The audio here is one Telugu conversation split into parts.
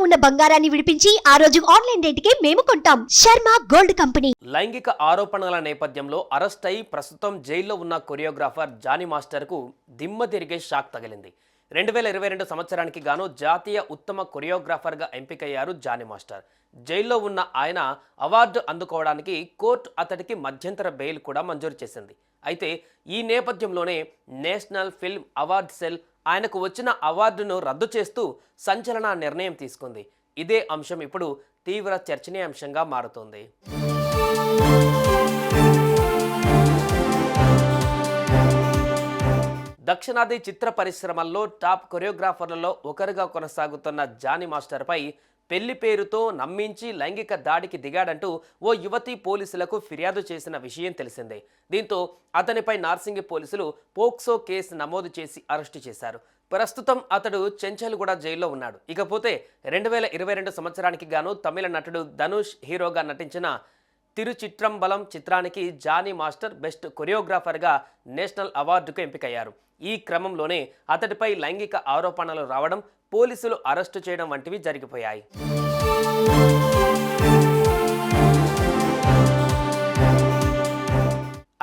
ఉన్న బంగారాన్ని విడిపించి ఆ రోజు ఆన్లైన్ రేటుకే మేము కొంటాం. Sharma gold company. లైంగిక ఆరోపణల నేపథ్యంలో అరెస్ట్ అయి ప్రస్తుతం జైల్లో ఉన్న కొరియోగ్రాఫర్ జానీ మాస్టర్కు దిమ్మ తిరిగే షాక్ తగిలింది. 2022 సంవత్సరానికి గాను జాతీయ ఉత్తమ కొరియోగ్రాఫర్గా ఎంపికయ్యారు జానీ మాస్టర్. జైల్లో ఉన్న ఆయన అవార్డు అందుకోవడానికి కోర్టు అతడికి మధ్యంతర బెయిల్ కూడా మంజూరు చేసింది. అయితే ఈ నేపథ్యంలోనే నేషనల్ ఫిల్మ్ అవార్డ్ సెల్ ఆయనకు వచ్చిన అవార్డును రద్దు చేస్తూ సంచలన నిర్ణయం తీసుకుంది. ఇదే అంశం ఇప్పుడు తీవ్ర చర్చనీయాంశంగా మారుతోంది. దక్షిణాది చిత్ర పరిశ్రమల్లో టాప్ కొరియోగ్రాఫర్లలో ఒకరుగా కొనసాగుతున్న జానీ మాస్టర్పై పెళ్లి పేరుతో నమ్మించి లైంగిక దాడికి దిగాడంటూ ఓ యువతి పోలీసులకు ఫిర్యాదు చేసిన విషయం తెలిసిందే. దీంతో అతనిపై నార్సింగి పోలీసులు పోక్సో కేసు నమోదు చేసి అరెస్టు చేశారు. ప్రస్తుతం అతడు చెంచల్గూడ జైల్లో ఉన్నాడు. ఇకపోతే 2022 సంవత్సరానికి గాను తమిళ నటుడు ధనుష్ హీరోగా నటించిన తిరుచిట్రంబలం చిత్రానికి జానీ మాస్టర్ బెస్ట్ కొరియోగ్రాఫర్గా నేషనల్ అవార్డుకు ఎంపికయ్యారు. ఈ క్రమంలోనే అతడిపై లైంగిక ఆరోపణలు రావడం, పోలీసులు అరెస్టు చేయడం వంటివి జరిగిపోయాయి.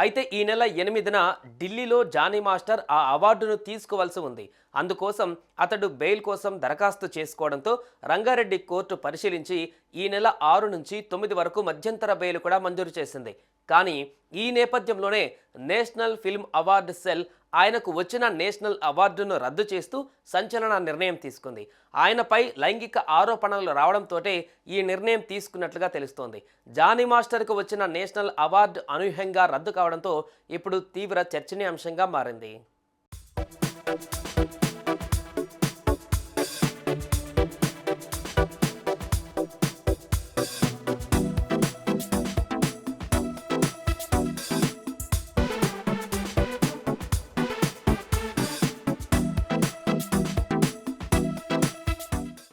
అయితే ఈ నెల 8న ఢిల్లీలో జానీ మాస్టర్ ఆ అవార్డును తీసుకోవాల్సి ఉంది. అందుకోసం అతడు బెయిల్ కోసం దరఖాస్తు చేసుకోవడంతో రంగారెడ్డి కోర్టు పరిశీలించి ఈ నెల 6 నుంచి 9 వరకు మధ్యంతర బెయిల్ కూడా మంజూరు చేసింది. కానీ ఈ నేపథ్యంలోనే నేషనల్ ఫిల్మ్ అవార్డు సెల్ ఆయనకు వచ్చిన నేషనల్ అవార్డును రద్దు చేస్తూ సంచలన నిర్ణయం తీసుకుంది. ఆయనపై లైంగిక ఆరోపణలు రావడంతోటే ఈ నిర్ణయం తీసుకున్నట్లుగా తెలుస్తోంది. జానీ మాస్టర్కు వచ్చిన నేషనల్ అవార్డు అనూహ్యంగా రద్దు కావడంతో ఇప్పుడు తీవ్ర చర్చనీయాంశంగా మారింది.